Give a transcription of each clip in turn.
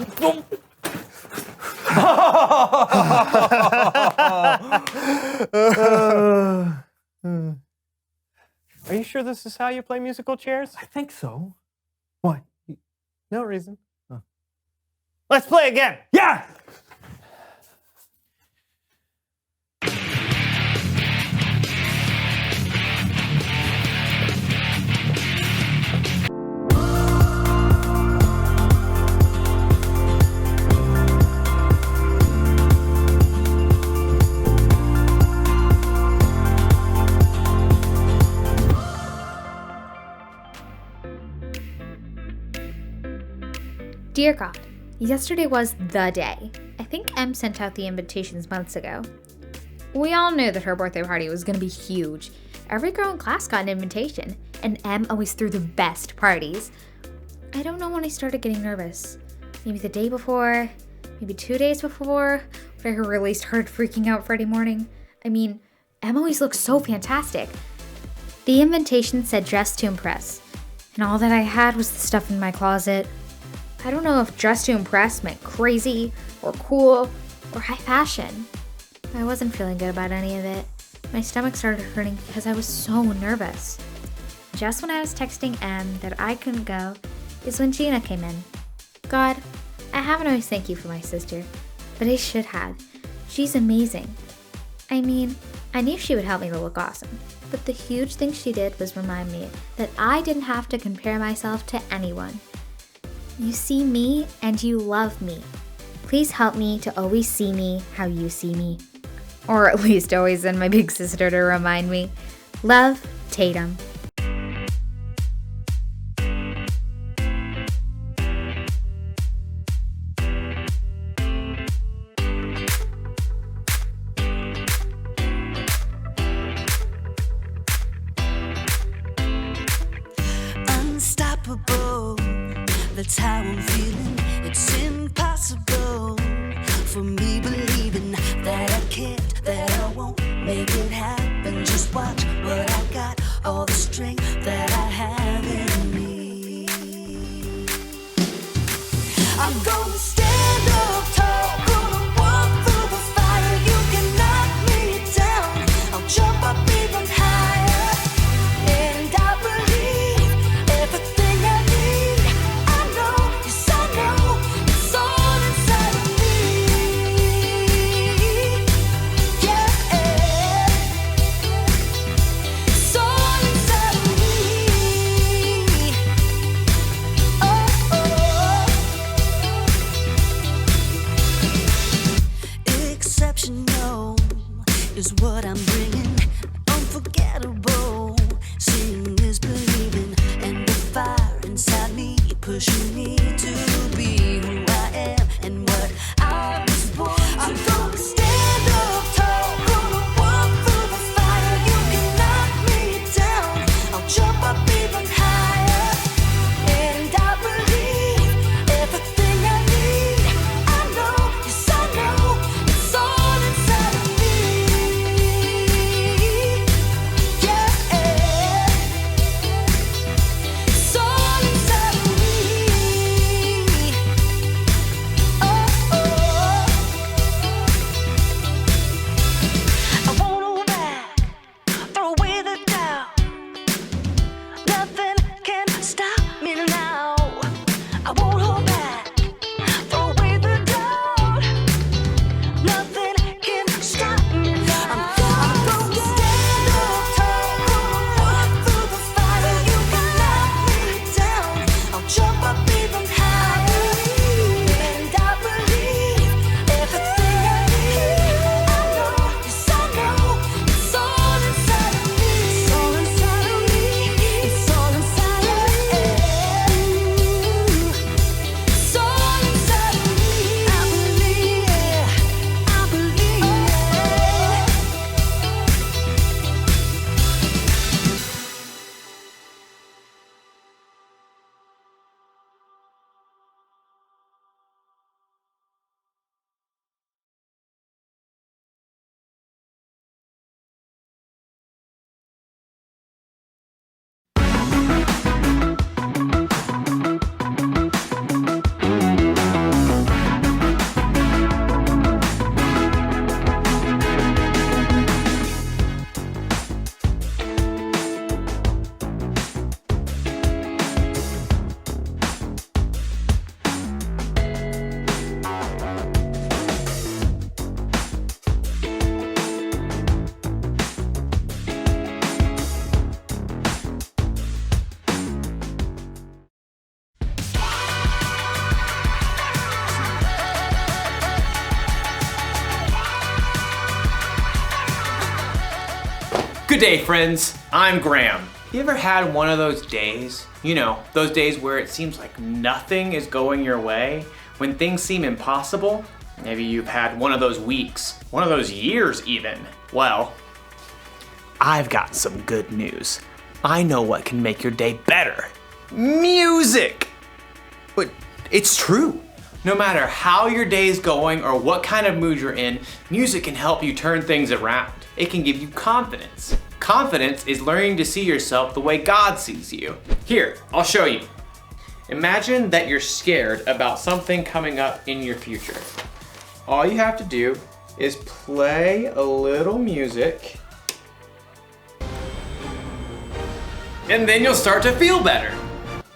Are you sure this is how you play musical chairs? I think so. What? No reason. Oh. Let's play again. Yeah! Dear God, yesterday was the day. I think Em sent out the invitations months ago. We all knew that her birthday party was going to be huge. Every girl in class got an invitation, and Em always threw the best parties. I don't know when I started getting nervous. Maybe the day before, maybe 2 days before, but I really started freaking out Friday morning. I mean, Em always looks so fantastic. The invitation said dress to impress, and all that I had was the stuff in my closet. I don't know if dress to impress meant crazy, or cool, or high fashion. I wasn't feeling good about any of it. My stomach started hurting because I was so nervous. Just when I was texting Em that I couldn't go is when Gina came in. God, I haven't always thanked you for my sister, but I should have. She's amazing. I mean, I knew she would help me to look awesome, but the huge thing she did was remind me that I didn't have to compare myself to anyone. You see me and you love me. Please help me to always see me how you see me. Or at least always send my big sister to remind me. Love, Tatum. Unstoppable, that's how I'm feeling. It's impossible for me believing that I can't, that I won't make it happen. Just watch what I got, all the strength that I have in me. I'm gonna stand up tall, gonna walk through the fire. You can knock me down, I'll jump up even higher. And I believe everything I need. I know, yes I know, it's all inside of me. Yeah, it's all inside of me. Exceptional is what I'm bringing. Unforgettable, seeing is believing, and the fire inside me pushing me to be who I am and what I was born to. I'm gonna stand up tall, gonna walk through the fire. You can knock me down, I'll jump up even higher. And I believe everything I need. I know, yes I know, it's all inside of me. Yeah, it's all inside of me. Good day, friends. I'm Graham. You ever had one of those days? You know, those days where it seems like nothing is going your way, when things seem impossible? Maybe you've had one of those weeks, one of those years even. Well, I've got some good news. I know what can make your day better. Music! But it's true. No matter how your day is going or what kind of mood you're in, music can help you turn things around. It can give you confidence. Confidence is learning to see yourself the way God sees you. Here, I'll show you. Imagine that you're scared about something coming up in your future. All you have to do is play a little music, and then you'll start to feel better.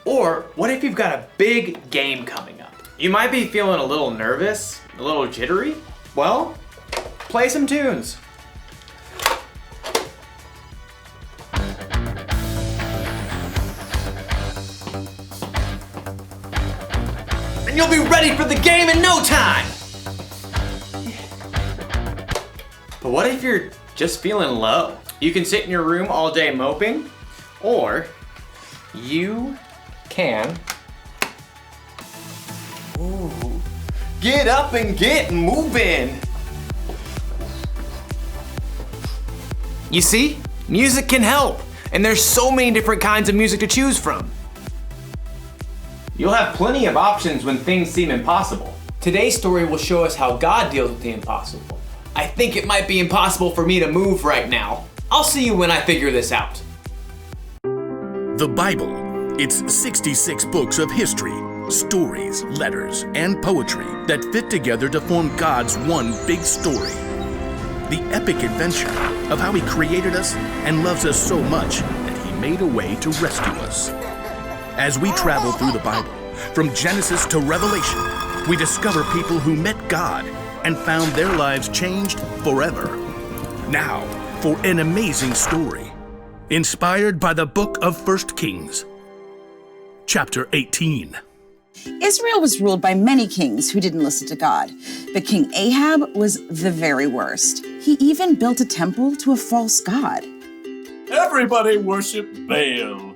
Or what if you've got a big game coming up? You might be feeling a little nervous, a little jittery. Well, play some tunes. And you'll be ready for the game in no time. But what if you're just feeling low? You can sit in your room all day moping, or you can get up and get moving. You see, music can help, and there's so many different kinds of music to choose from. You'll have plenty of options when things seem impossible. Today's story will show us how God deals with the impossible. I think it might be impossible for me to move right now. I'll see you when I figure this out. The Bible. It's 66 books of history, stories, letters, and poetry that fit together to form God's one big story. The epic adventure of how He created us and loves us so much that He made a way to rescue us. As we travel through the Bible, from Genesis to Revelation, we discover people who met God and found their lives changed forever. Now, for an amazing story, inspired by the book of 1 Kings. Chapter 18. Israel was ruled by many kings who didn't listen to God, but King Ahab was the very worst. He even built a temple to a false god. Everybody worship Baal.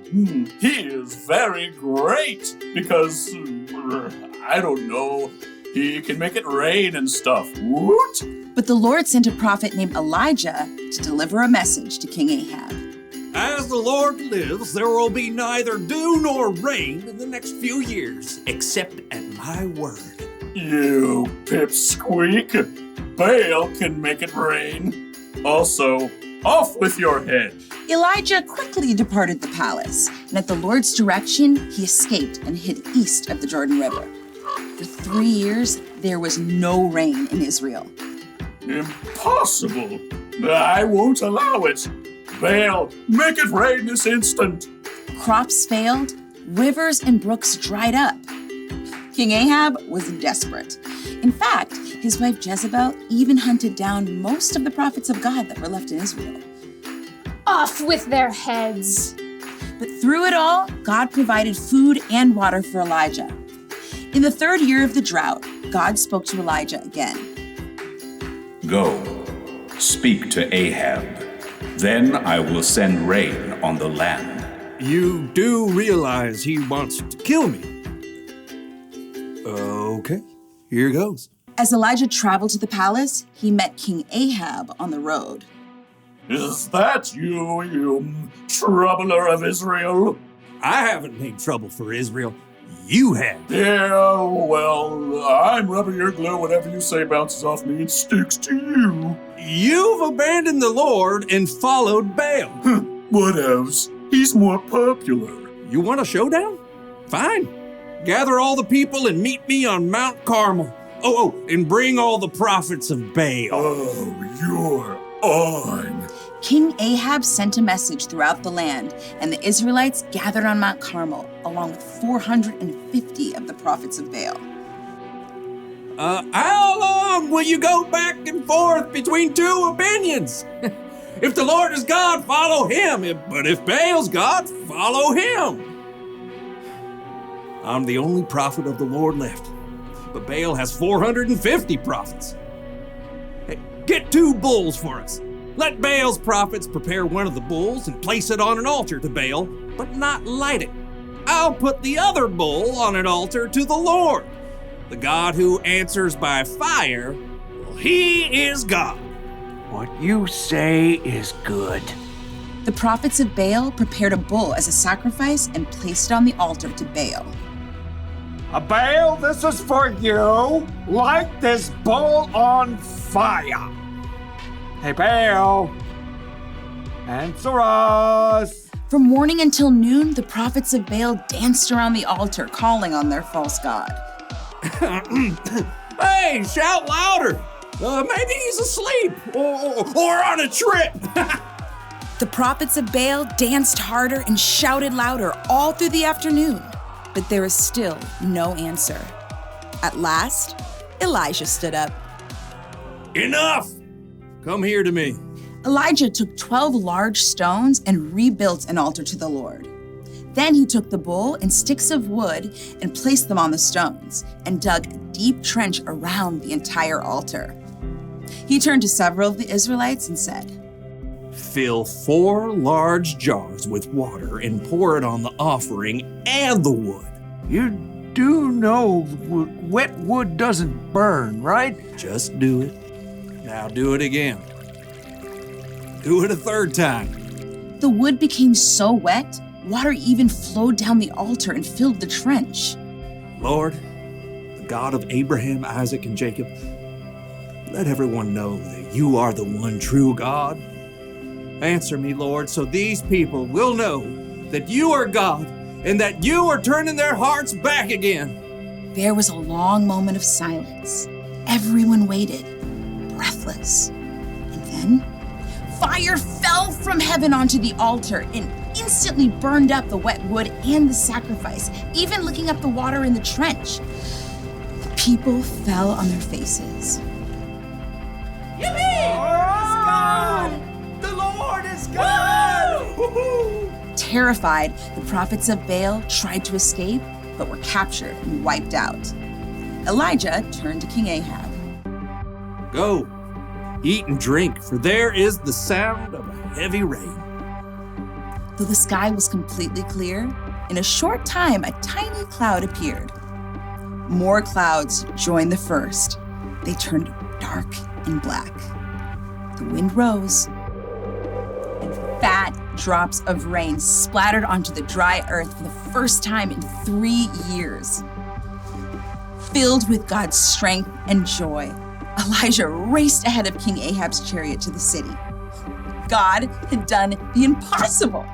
He is very great because, I don't know, he can make it rain and stuff. Woot! But the Lord sent a prophet named Elijah to deliver a message to King Ahab. As the Lord lives, there will be neither dew nor rain in the next few years, except at my word. You pipsqueak. Baal can make it rain. Also, off with your head. Elijah quickly departed the palace, and at the Lord's direction, he escaped and hid east of the Jordan River. For 3 years, there was no rain in Israel. Impossible. I won't allow it. Baal, make it rain this instant. Crops failed, rivers and brooks dried up. King Ahab was desperate. In fact, his wife Jezebel even hunted down most of the prophets of God that were left in Israel. Off with their heads. But through it all, God provided food and water for Elijah. In the 3rd year of the drought, God spoke to Elijah again. Go, speak to Ahab. Then I will send rain on the land. You do realize he wants to kill me. Okay, here goes. As Elijah traveled to the palace, he met King Ahab on the road. Is that you, you troubler of Israel? I haven't made trouble for Israel. You have. Yeah, well, I'm rubber, your glue. Whatever you say bounces off me and sticks to you. You've abandoned the Lord and followed Baal. What else? He's more popular. You want a showdown? Fine. Gather all the people and meet me on Mount Carmel. Oh, and bring all the prophets of Baal. Oh, you're on. King Ahab sent a message throughout the land, and the Israelites gathered on Mount Carmel, along with 450 of the prophets of Baal. How long will you go back and forth between two opinions? If the Lord is God, follow him. But if Baal's God, follow him. I'm the only prophet of the Lord left, but Baal has 450 prophets. Hey, get 2 bulls for us. Let Baal's prophets prepare one of the bulls and place it on an altar to Baal, but not light it. I'll put the other bull on an altar to the Lord. The God who answers by fire, well, he is God. What you say is good. The prophets of Baal prepared a bull as a sacrifice and placed it on the altar to Baal. Baal, this is for you. Light this bull on fire. Hey, Baal, answer us. From morning until noon, the prophets of Baal danced around the altar, calling on their false god. Hey, shout louder. Maybe he's asleep or on a trip. The prophets of Baal danced harder and shouted louder all through the afternoon, but there was still no answer. At last, Elijah stood up. Enough! Come here to me. Elijah took 12 large stones and rebuilt an altar to the Lord. Then he took the bull and sticks of wood and placed them on the stones and dug a deep trench around the entire altar. He turned to several of the Israelites and said, Fill 4 large jars with water and pour it on the offering and the wood. You do know wet wood doesn't burn, right? Just do it. Now do it again. Do it a third time. The wood became so wet, water even flowed down the altar and filled the trench. Lord, the God of Abraham, Isaac, and Jacob, let everyone know that you are the one true God. Answer me, Lord, so these people will know that you are God and that you are turning their hearts back again. There was a long moment of silence. Everyone waited, breathless. And then, fire fell from heaven onto the altar and instantly burned up the wet wood and the sacrifice, even licking up the water in the trench. The people fell on their faces. The Lord is God! Terrified, the prophets of Baal tried to escape, but were captured and wiped out. Elijah turned to King Ahab. Go, eat and drink, for there is the sound of a heavy rain. Though the sky was completely clear, in a short time a tiny cloud appeared. More clouds joined the first. They turned dark and black. The wind rose, and fat drops of rain splattered onto the dry earth for the first time in 3 years. Filled with God's strength and joy, Elijah raced ahead of King Ahab's chariot to the city. God had done the impossible.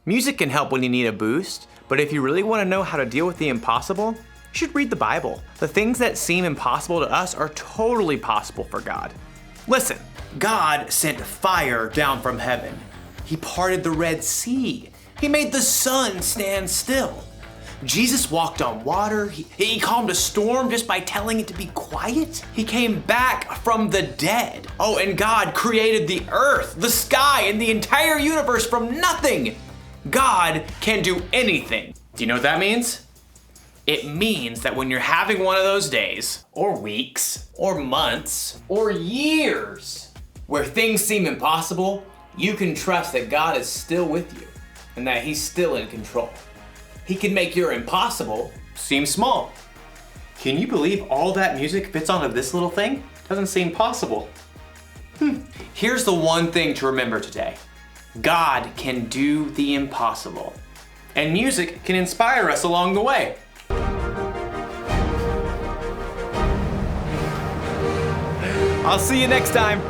Music can help when you need a boost, but if you really want to know how to deal with the impossible, you should read the Bible. The things that seem impossible to us are totally possible for God. Listen, God sent fire down from heaven. He parted the Red Sea. He made the sun stand still. Jesus walked on water. He calmed a storm just by telling it to be quiet. He came back from the dead. Oh, and God created the earth, the sky, and the entire universe from nothing. God can do anything. Do you know what that means? It means that when you're having one of those days, or weeks, or months, or years, where things seem impossible, you can trust that God is still with you and that He's still in control. He can make your impossible seem small. Can you believe all that music fits onto this little thing? Doesn't seem possible. Here's the one thing to remember today. God can do the impossible, and music can inspire us along the way. I'll see you next time.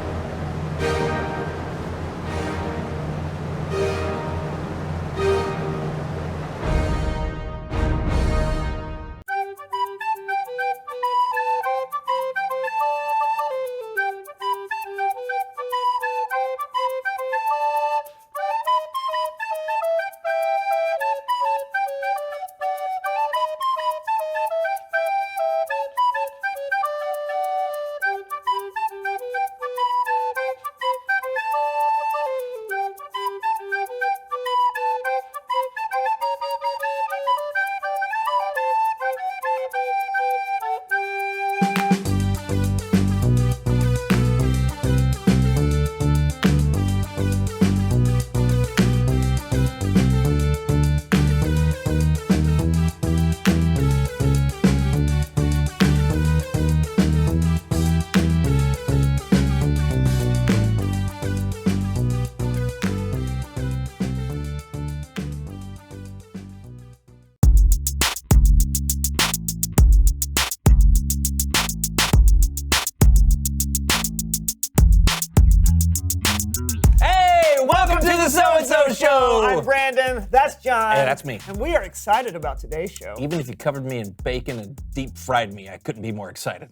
I'm Brandon. That's John. Hey, that's me. And we are excited about today's show. Even if you covered me in bacon and deep fried me, I couldn't be more excited.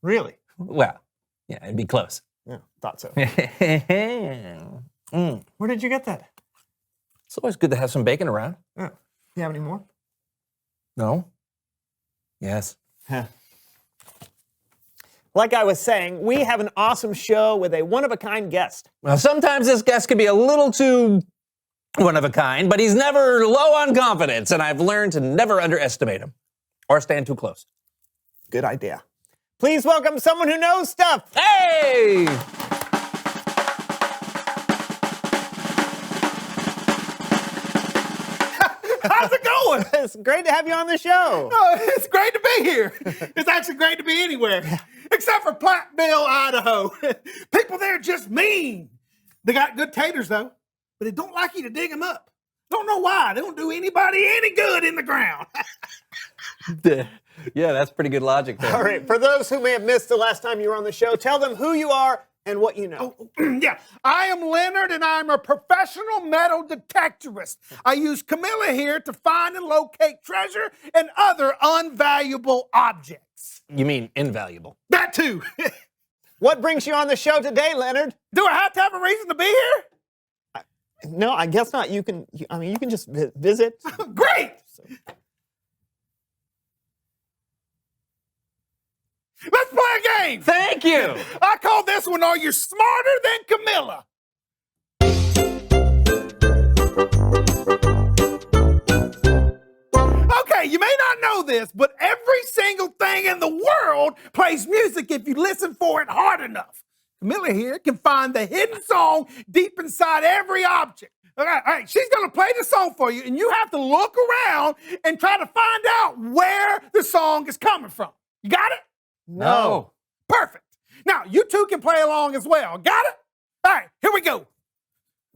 Really? Well, yeah, it'd be close. Yeah, thought so. Mm. Where did you get that? It's always good to have some bacon around. Oh, you have any more? No? Yes. Huh. Like I was saying, we have an awesome show with a one-of-a-kind guest. Well, sometimes this guest can be a little too one of a kind, but he's never low on confidence, and I've learned to never underestimate him or stand too close. Good idea. Please welcome someone who knows stuff. Hey! How's it going? It's great to have you on the show. Oh, it's great to be here. It's actually great to be anywhere, except for Platteville, Idaho. People there are just mean. They got good taters, though, but they don't like you to dig them up. Don't know why. They don't do anybody any good in the ground. Yeah, that's pretty good logic there. All right, for those who may have missed the last time you were on the show, tell them who you are and what you know. Yeah, I am Leonard, and I'm a professional metal detectorist. I use Camilla here to find and locate treasure and other unvaluable objects. You mean invaluable? That too. What brings you on the show today, Leonard? Do I have to have a reason to be here? No, I guess not. You can just visit. Great! Let's play a game! Thank you! I call this one, Are You Smarter Than Camilla? Okay, you may not know this, but every single thing in the world plays music if you listen for it hard enough. Camilla here can find the hidden song deep inside every object. All right, she's gonna play the song for you, and you have to look around and try to find out where the song is coming from. You got it? No. Perfect. Now, you two can play along as well. Got it? All right, here we go.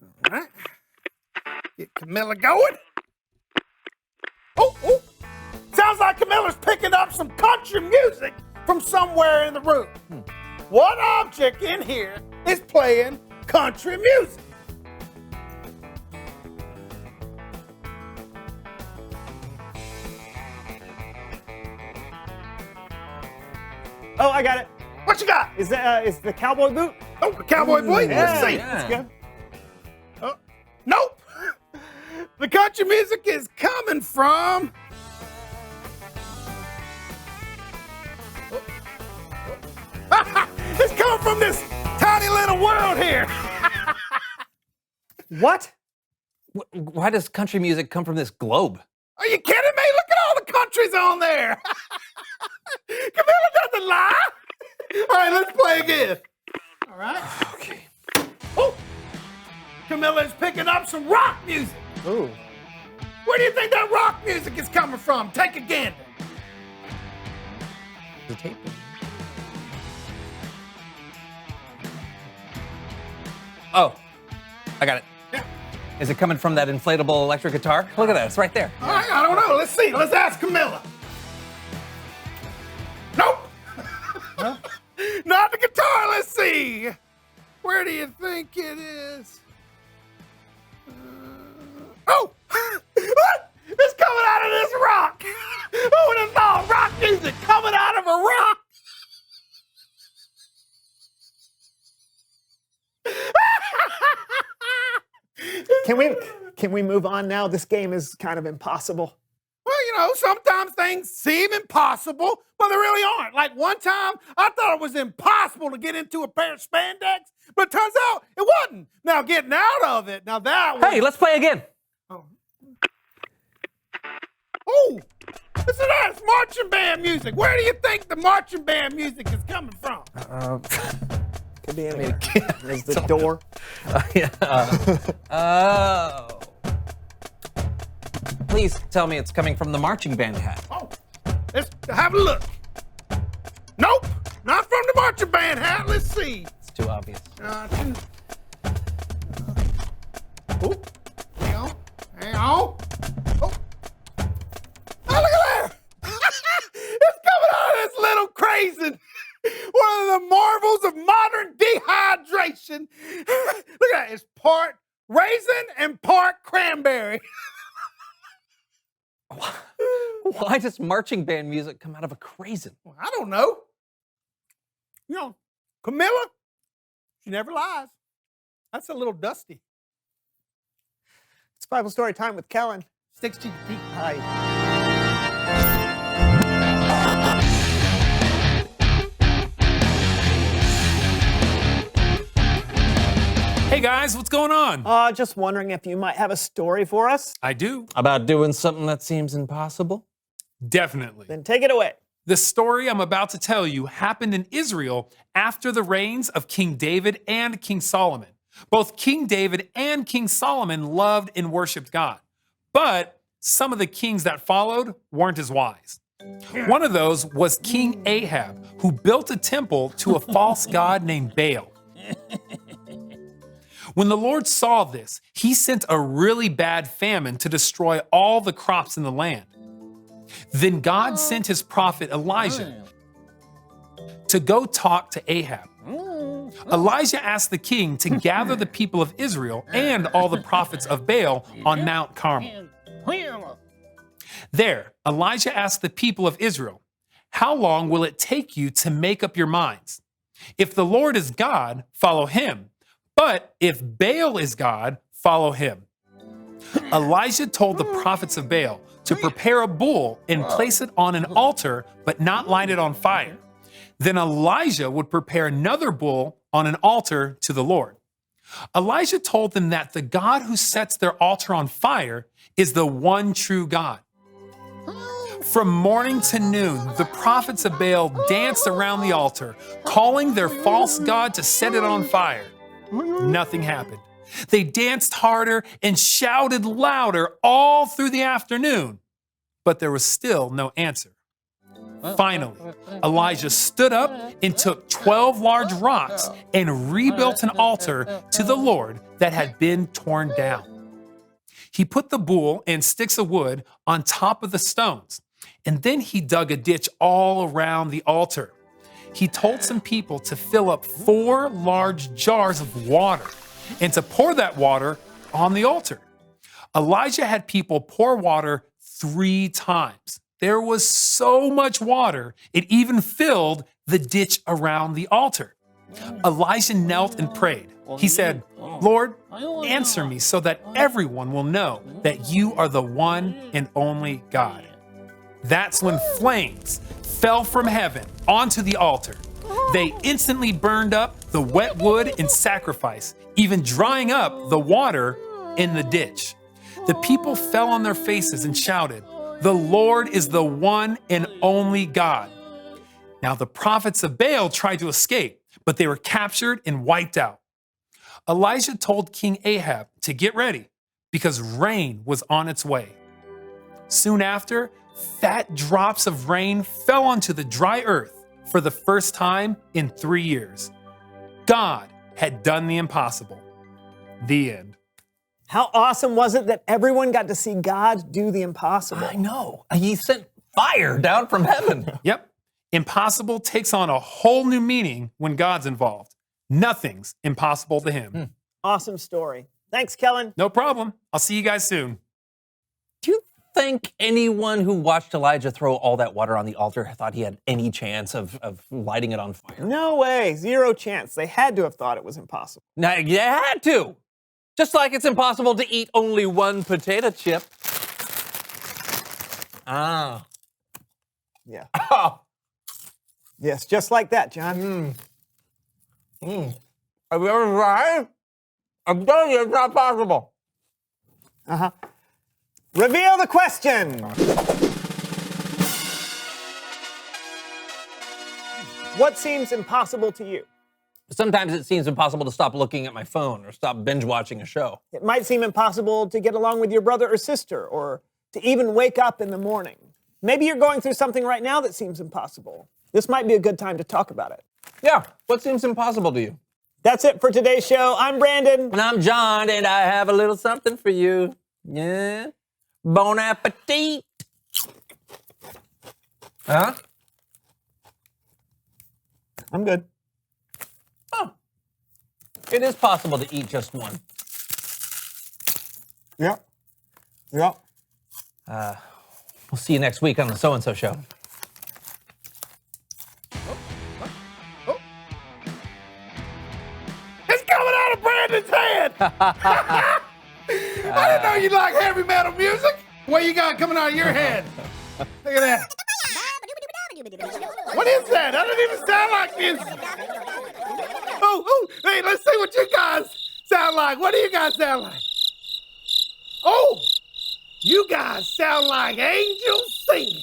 All right. Get Camilla going. Oh. Sounds like Camilla's picking up some country music from somewhere in the room. What object in here is playing country music? Oh, I got it. What you got? Is the cowboy boot? Oh, the cowboy boot? Let's see. Let's go. Nope. The country music is coming from... It's coming from this tiny little world here. What? Why does country music come from this globe? Are you kidding me? Look at all the countries on there. Camilla doesn't lie. All right, let's play again. All right. Okay. Oh, Camilla is picking up some rock music. Ooh. Where do you think that rock music is coming from? Take a gander. The tape. Oh, I got it. Yeah. Is it coming from that inflatable electric guitar? Look at that, it's right there. All right, I don't know. Let's see. Let's ask Camilla. Nope. Huh? Not the guitar. Let's see. Where do you think it is? Oh! What? It's coming out of this rock. Who would have thought rock music coming out of a rock? Can we move on now? This game is kind of impossible. Well, you know, sometimes things seem impossible, but they really aren't. Like one time, I thought it was impossible to get into a pair of spandex, but it turns out it wasn't. Now, getting out of it, now that was... Hey, let's play again. Oh, listen to that. It's marching band music. Where do you think the marching band music is coming from? Could be anywhere. There's the door. Oh. Please tell me it's coming from the marching band hat. Oh, let's have a look. Nope, not from the marching band hat. Let's see. It's too obvious. Oh, hang on. Oh. Oh, look at that! It's coming out of this little craisin. One of the marvels of modern dehydration. Look at that. It's part raisin and part cranberry. cranberry. Why does marching band music come out of a craisin? I don't know. You know, Camilla, she never lies. That's a little dusty. It's Bible story time with Kellen. Sticks to your deep. Hi. Hey guys, what's going on? Just wondering if you might have a story for us. I do. About doing something that seems impossible? Definitely. Then take it away. The story I'm about to tell you happened in Israel after the reigns of King David and King Solomon. Both King David and King Solomon loved and worshiped God. But some of the kings that followed weren't as wise. One of those was King Ahab, who built a temple to a false god named Baal. When the Lord saw this, he sent a really bad famine to destroy all the crops in the land. Then God sent his prophet Elijah to go talk to Ahab. Elijah asked the king to gather the people of Israel and all the prophets of Baal on Mount Carmel. There, Elijah asked the people of Israel, "How long will it take you to make up your minds? If the Lord is God, follow him. But if Baal is God, follow him." Elijah told the prophets of Baal to prepare a bull and place it on an altar, but not light it on fire. Then Elijah would prepare another bull on an altar to the Lord. Elijah told them that the God who sets their altar on fire is the one true God. From morning to noon, the prophets of Baal danced around the altar, calling their false god to set it on fire. Nothing happened. They danced harder and shouted louder all through the afternoon, but there was still no answer. Finally, Elijah stood up and took 12 large rocks and rebuilt an altar to the Lord that had been torn down. He put the bull and sticks of wood on top of the stones, and then he dug a ditch all around the altar. He told some people to fill up 4 large jars of water and to pour that water on the altar. Elijah had people pour water 3 times. There was so much water, it even filled the ditch around the altar. Elijah knelt and prayed. He said, "Lord, answer me so that everyone will know that you are the one and only God." That's when flames fell from heaven onto the altar. They instantly burned up the wet wood and sacrifice, even drying up the water in the ditch. The people fell on their faces and shouted, "The Lord is the one and only God." Now the prophets of Baal tried to escape, but they were captured and wiped out. Elijah told King Ahab to get ready because rain was on its way. Soon after, fat drops of rain fell onto the dry earth for the first time in 3 years. God had done the impossible. The end. How awesome was it that everyone got to see God do the impossible? I know. He sent fire down from heaven. Yep. Impossible takes on a whole new meaning when God's involved. Nothing's impossible to him. Awesome story. Thanks, Kellen. No problem. I'll see you guys soon. Do you think anyone who watched Elijah throw all that water on the altar thought he had any chance of lighting it on fire? No way. 0 chance. They had to have thought it was impossible. Now, you had to. Just like it's impossible to eat only one potato chip. Ah. Yeah. Oh. Yes, just like that, John. Have you ever tried? I'm telling you, it's not possible. Uh-huh. Reveal the question. What seems impossible to you? Sometimes it seems impossible to stop looking at my phone or stop binge watching a show. It might seem impossible to get along with your brother or sister, or to even wake up in the morning. Maybe you're going through something right now that seems impossible. This might be a good time to talk about it. Yeah, what seems impossible to you? That's it for today's show. I'm Brandon. And I'm John, and I have a little something for you. Yeah? Bon appetit. Huh? I'm good. Oh. It is possible to eat just one. Yeah. Yep. We'll see you next week on the So and So Show. It's coming out of Brandon's head. I didn't know you like heavy metal music. What you got coming out of your head? Look at that. What is that? That doesn't even sound like music. Oh, hey, let's see what you guys sound like. What do you guys sound like? Oh, you guys sound like angels singing.